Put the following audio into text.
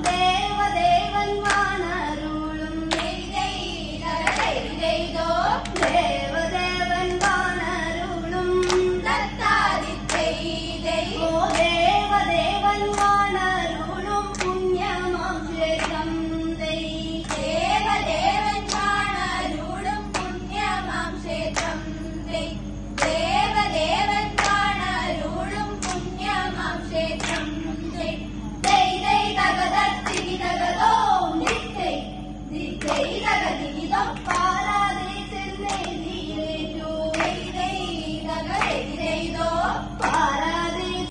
ദേവദേവൻ വാണരുളും ദേവദേവൻ വാണരുളും ഓ ദേവദേവൻ വാണരുളും പുണ്യമാം ക്ഷേത്രം ദേവദേവൻ വാണരുളും പുണ്യമാം ക്ഷേത്രം ദേവദേവൻ വാണരുളും പുണ്യമാം ക്ഷേത്രം തകതോ ദിക്കൈ ദിക്കൈ തകതികിതോ